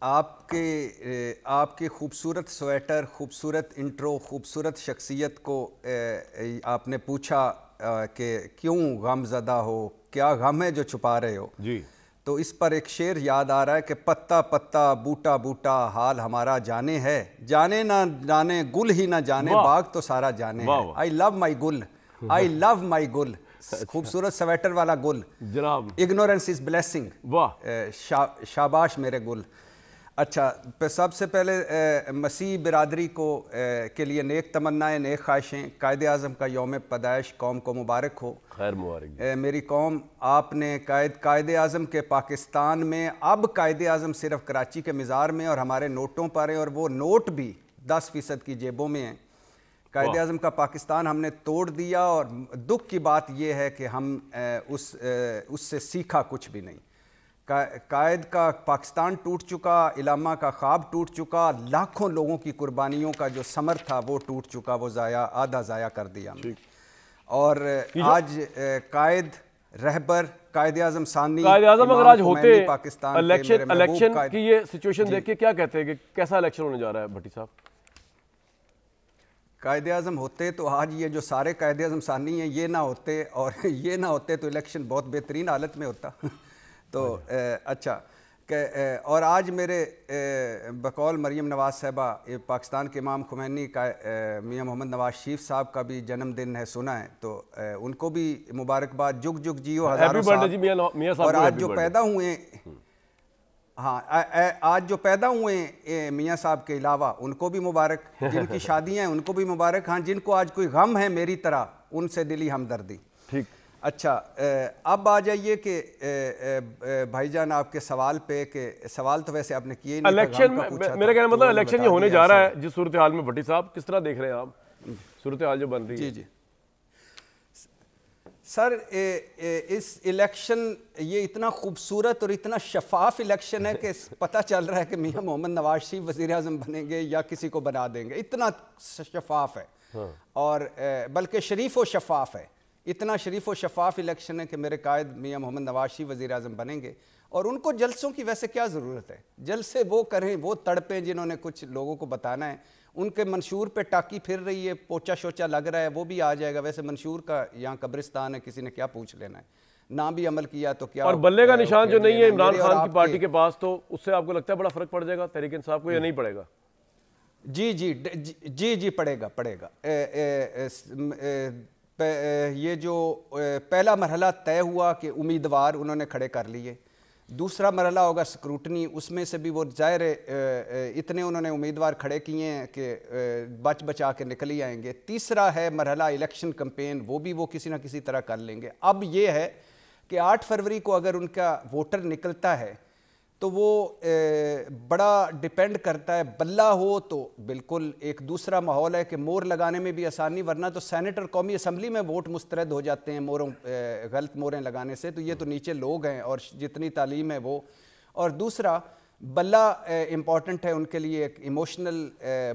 आपकी खूबसूरत स्वेटर, खूबसूरत इंट्रो, खूबसूरत शख्सियत को आपने पूछा कि क्यों गमज़दा हो, क्या गम है जो छुपा रहे हो जी। तो इस पर एक शेर याद आ रहा है कि पत्ता पत्ता बूटा बूटा हाल हमारा जाने है, जाने ना जाने गुल ही ना जाने बाग तो सारा जाने है। आई लव माई गुल, आई लव माई गुल। खूबसूरत स्वेटर वाला गुल जनाब, इग्नोरेंस इज ब्लेसिंग। वाह, शाबाश मेरे गुल। अच्छा, सबसे पहले मसीह बिरादरी को के लिए नेक तमन्नाएं, नेक ख्वाहिशें। कायदे आज़म का यौम पैदाइश कौम को मुबारक हो। खैर मुबारक। मेरी कौम, आपने कायदे आज़म के पाकिस्तान में, अब कायदे आज़म सिर्फ कराची के मिज़ार में और हमारे नोटों पर हैं, और वो नोट भी 10% की जेबों में हैं। कायदे आज़म का पाकिस्तान हमने तोड़ दिया, और दुख की बात यह है कि हम उससे सीखा कुछ भी नहीं। कायद का पाकिस्तान टूट चुका, इलामा का ख्वाब टूट चुका, लाखों लोगों की कुर्बानियों का जो समर था वो टूट चुका, वो आधा ज़ाया कर दिया हमने। और आज कायद रहबर कायद आज़म सानी, कायद आज़म अगर आज होते पाकिस्तान इलेक्शन की ये सिचुएशन देख के क्या कहते हैं कि कैसा इलेक्शन होने जा रहा है भट्टी साहब? कायद आज़म होते तो आज ये जो सारे कायद आज़म सानी हैं ये ना होते, और ये ना होते तो इलेक्शन बहुत बेहतरीन हालत में होता। तो अच्छा और आज मेरे बकौल मरीम नवाज़ साहबा, पाकिस्तान के इमाम खुमैनी का मियाँ मोहम्मद नवाज शरीफ साहब का भी जन्मदिन है, सुना है, तो उनको भी मुबारकबाद। जुग जुग जियो हज़ारों साल। और आज जो पैदा हुए, हाँ, आज जो पैदा हुए मियाँ साहब के अलावा उनको भी मुबारक, जिनकी शादियाँ हैं उनको भी मुबारक। हाँ, जिनको आज कोई गम है मेरी तरह, उनसे दिली हमदर्दी। ठीक। अच्छा, अब आ जाइए कि भाईजान आपके सवाल पे, कि सवाल तो वैसे आपने किए नहीं, इलेक्शन मेरा कहना मतलब इलेक्शन ये होने जा रहा है जिस सूरत हाल में, भट्टी साहब किस तरह देख रहे हैं आप सूरत हाल जो बन रही है? जी सर, इस इलेक्शन, ये इतना खूबसूरत और इतना शफाफ इलेक्शन है कि पता चल रहा है कि मियाँ मोहम्मद नवाज शरीफ वज़ीर आज़म बनेंगे या किसी को बना देंगे, इतना शफाफ है। हाँ। और बल्कि शरीफ व शफाफ है, इतना शरीफ व शफाफ इलेक्शन है कि मेरे कायद मियाँ मोहम्मद नवाज शरीफ वज़ीर आज़म बनेंगे। और उनको जलसों की वैसे क्या ज़रूरत है, जलसे वो करें, वो तड़पें जिन्होंने कुछ लोगों को बताना है। उनके मंशूर पे टाकी फिर रही है, पोचा शोचा लग रहा है, वो भी आ जाएगा। वैसे मंशूर का यहाँ कब्रिस्तान है, किसी ने क्या पूछ लेना है, ना भी अमल किया तो क्या। और बल्ले का निशान जो नहीं है इमरान खान की पार्टी के पास, तो उससे आपको लगता है बड़ा फर्क पड़ जाएगा तहरीक इंसाफ को या नहीं पड़ेगा? जी जी जी जी पड़ेगा, पड़ेगा। ये जो पहला मरहला तय हुआ कि उम्मीदवार उन्होंने खड़े कर लिए, दूसरा मरहला होगा स्क्रूटनी, उसमें से भी वो ज़ाहिर इतने उन्होंने उम्मीदवार खड़े किए हैं कि बच बचा के निकल ही आएंगे। तीसरा है मरहला इलेक्शन कैंपेन, वो भी वो किसी ना किसी तरह कर लेंगे। अब ये है कि 8 फरवरी को अगर उनका वोटर निकलता है तो वो बड़ा डिपेंड करता है। बल्ला हो तो बिल्कुल एक दूसरा माहौल है कि मोहर लगाने में भी आसानी, वरना तो सेनेटर कौमी असम्बली में वोट मुस्तरद हो जाते हैं मोहरों, गलत मोहरें लगाने से। तो ये तो नीचे लोग हैं और जितनी तालीम है वो। और दूसरा बल्ला इम्पॉर्टेंट है उनके लिए, एक इमोशनल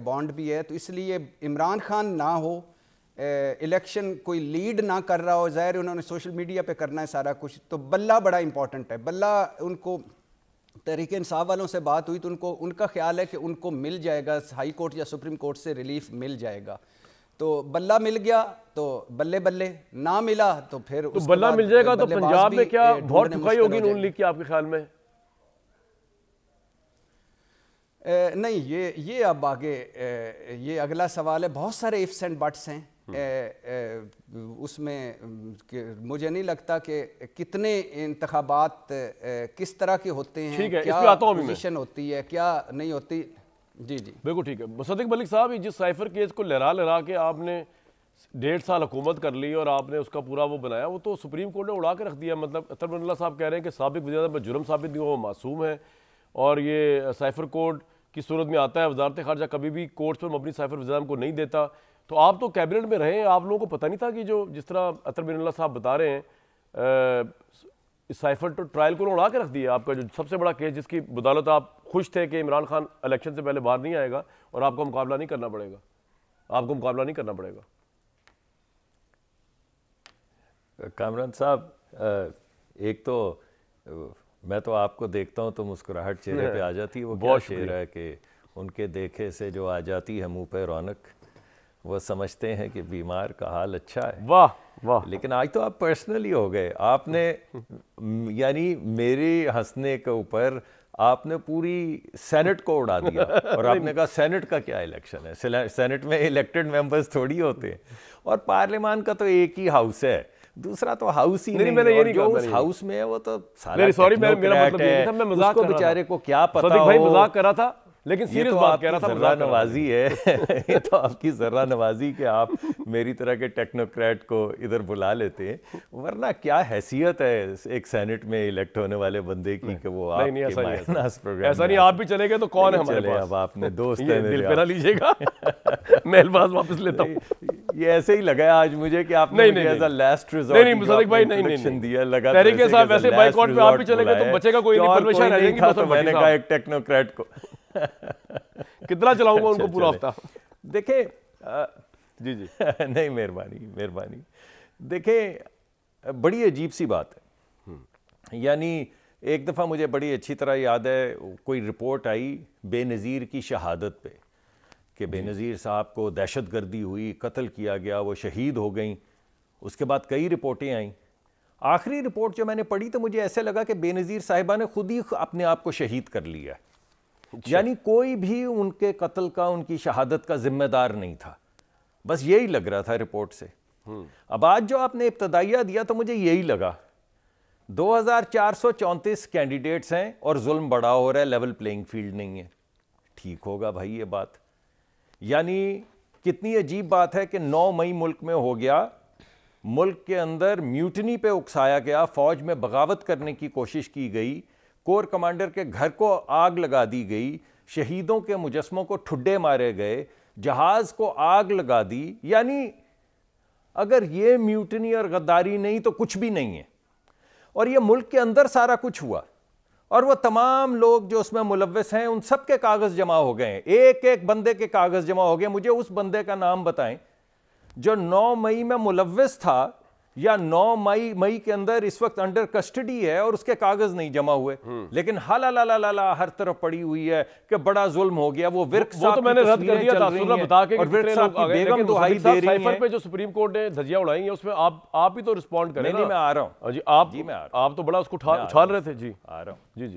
बॉन्ड भी है। तो इसलिए इमरान खान ना हो, इलेक्शन कोई लीड ना कर रहा हो, ज़ाहिर उन्होंने सोशल मीडिया पे करना है सारा कुछ, तो बल्ला बड़ा इंपॉर्टेंट है। बल्ला, उनको तहरीक इंसाफ वालों से बात हुई तो उनका ख्याल है कि उनको मिल जाएगा, हाई कोर्ट या सुप्रीम कोर्ट से रिलीफ मिल जाएगा। तो बल्ला मिल गया तो बल्ले बल्ले, ना मिला तो फिर तो बल्ला मिल जाएगा तो पंजाब में क्या बहुत ठुकाई होगी नून लीग की आपके ख्याल में? नहीं, ये अब आगे ये अगला सवाल है। बहुत सारे इफ्स एंड बट्स हैं उसमें। मुझे नहीं लगता कि कितने इंतखाबात किस तरह के होते हैं, क्या पोजीशन होती है, क्या नहीं होती। जी जी बिल्कुल ठीक है। मुसद्दिक मलिक साहब, जिस साइफर केस को लहरा लहरा के आपने 1.5 साल हुकूमत कर ली और आपने उसका पूरा वो बनाया, वो तो सुप्रीम कोर्ट ने उड़ा के रख दिया। मतलब अतर बिन अल्लाह साहब कह रहे हैं कि साबिक वज़ीर पर जुर्म साबित नहीं हुआ, वो मासूम है। और ये साइफर कोड की सूरत में आता है, वजारत खारजा कभी भी कोर्ट पर मबनी साइफर वज़ीर को नहीं देता। तो आप तो कैबिनेट में रहे, आप लोगों को पता नहीं था कि जो जिस तरह अतर बिन अल्लाह साहब बता रहे हैं, इस साइफर तो ट्रायल को उड़ा के रख दिया। आपका जो सबसे बड़ा केस, जिसकी बदौलत आप खुश थे कि इमरान खान इलेक्शन से पहले बाहर नहीं आएगा और आपको मुकाबला नहीं करना पड़ेगा, आपको मुकाबला नहीं करना पड़ेगा। कामरान साहब, एक तो मैं तो आपको देखता हूँ तो मुस्कुराहट चेहरे पे आ जाती है। वो क्या बहुत शेर है कि उनके देखे से जो आ जाती है मुंह पे रौनक, वो समझते हैं कि बीमार का हाल अच्छा है। वाह वाह। लेकिन आज तो आप पर्सनली हो गए, आपने यानी मेरे हंसने के ऊपर आपने पूरी सेनेट को उड़ा दिया और आपने कहा सेनेट का क्या इलेक्शन है, सेनेट में इलेक्टेड मेंबर्स थोड़ी होते हैं और पार्लियामान का तो एक ही हाउस है, दूसरा तो हाउस ही नहीं, मैंने ये और नहीं जो कहा, उस हाउस में है वो तो साला सॉरी, मेरा मतलब ये नहीं था, मैं मजाक उसको कर रहा था। बेचारे को क्या पता सदिक भाई हो। मजाक कर रहा था, लेकिन ये सीरियस तो बात कह रहा था, आपकी मजाक जर्रा कर रहा था। नवाजी है ये तो आपकी जर्रा नवाजी के आप मेरी तरह के टेक्नोक्रेट को इधर बुला लेते हैं, वरना क्या हैसियत है एक सेनेट में इलेक्ट होने वाले बंदे की कि वो नहीं, आपके मायनास प्रोग्राम ऐसा नहीं, आप भी चले गए तो कौन है हमारे चले। पास? अब आपने दोस्त है ये मेरे, दिल पे ना लीजिएगा मैं अल्फाज वापस लेता हूँ। ये ऐसे ही लगा आज मुझे कि आपने नहीं, मुझे नहीं, एज अ लास्ट नहीं रिजॉर्ट नहीं मुसद्दिक भाई, नहीं नहीं दिया, लगा तहरीके साहब वैसे बाइकआउट पे आप भी चले गए तो बचेगा कोई नहीं, परमिशन रह जाएंगी बस। तो मैंने कहा एक टेक्नोक्रेट को कितना चलाऊंगा उनको पूरा हफ्ता। देखे जी जी नहीं, मेहरबानी। देखें, बड़ी अजीब सी बात है। यानी एक दफ़ा मुझे बड़ी अच्छी तरह याद है, कोई रिपोर्ट आई बेनज़ीर की शहादत पे कि बेनज़ीर साहब को दहशतगर्दी हुई, कत्ल किया गया, वो शहीद हो गई। उसके बाद कई रिपोर्टें आईं। आखिरी रिपोर्ट जो मैंने पढ़ी तो मुझे ऐसे लगा कि बेनज़ीर साहिबा ने खुद ही अपने आप को शहीद कर लिया, यानी कोई भी उनके कत्ल का, उनकी शहादत का जिम्मेदार नहीं था। बस यही लग रहा था रिपोर्ट से। अब आज जो आपने इब्तदाइया दिया तो मुझे यही लगा, 2434 कैंडिडेट्स हैं और जुल्म बड़ा हो रहा है, लेवल प्लेइंग फील्ड नहीं है। ठीक होगा भाई ये बात? यानी कितनी अजीब बात है कि 9 मई मुल्क में हो गया, मुल्क के अंदर म्यूटनी पे उकसाया गया, फौज में बगावत करने की कोशिश की गई, कोर कमांडर के घर को आग लगा दी गई, शहीदों के मुजस्मों को ठुड्डे मारे गए, जहाज को आग लगा दी। यानी अगर ये म्यूटनी और गद्दारी नहीं तो कुछ भी नहीं है। और ये मुल्क के अंदर सारा कुछ हुआ और वो तमाम लोग जो उसमें मुलव्वस हैं उन सब के कागज जमा हो गए हैं, एक एक बंदे के कागज जमा हो गए। मुझे उस बंदे का नाम बताएं जो 9 मई में मुलव्वस था या 9 मई के अंदर इस वक्त अंडर कस्टडी है और उसके कागज नहीं जमा हुए, लेकिन हाला हर तरफ पड़ी हुई है कि बड़ा जुल्म हो गया। वो विर्क साहब तो मैंने रद्द कर दिया था, सुना बता के और विर्क साहब की बेगम दुहाई दे रही है पे जो सुप्रीम कोर्ट ने धज्जियां उड़ाई हैं उसमें आप ही तो रिस्पॉन्ड करें। नहीं, मैं आ रहा हूं जी। आप तो बड़ा उसको उछाल रहे थे। जी आ रहा हूं।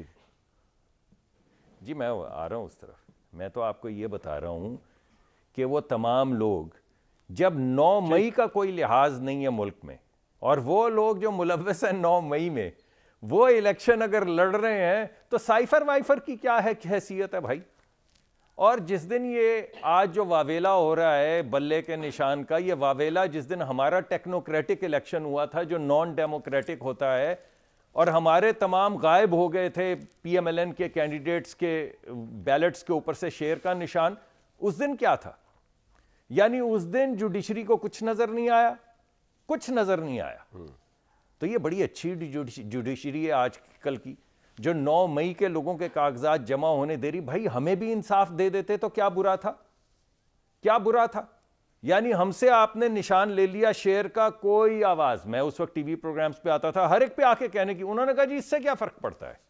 जी मैं आ रहा हूं उस तरफ। मैं तो आपको ये बता रहा हूं कि वो तमाम लोग, जब 9 मई का कोई लिहाज नहीं है मुल्क में और वो लोग जो मुलव्वस हैं 9 मई में, वो इलेक्शन अगर लड़ रहे हैं तो साइफर वाइफर की क्या है हैसियत है भाई? और जिस दिन ये आज जो वावेला हो रहा है बल्ले के निशान का, ये वावेला जिस दिन हमारा टेक्नोक्रेटिक इलेक्शन हुआ था जो नॉन डेमोक्रेटिक होता है, और हमारे तमाम गायब हो गए थे PMLN के कैंडिडेट्स के बैलेट्स के ऊपर से शेर का निशान, उस दिन क्या था? यानी उस दिन जुडिशरी को कुछ नजर नहीं आया, कुछ नजर नहीं आया। तो ये बड़ी अच्छी जुडिशरी है आज कल की, जो 9 मई के लोगों के कागजात जमा होने दे रही। भाई हमें भी इंसाफ दे देते तो क्या बुरा था? क्या बुरा था? यानी हमसे आपने निशान ले लिया शेर का, कोई आवाज, मैं उस वक्त टीवी प्रोग्राम्स पे आता था, हर एक पे आके कहने की, उन्होंने कहा जी इससे क्या फर्क पड़ता है,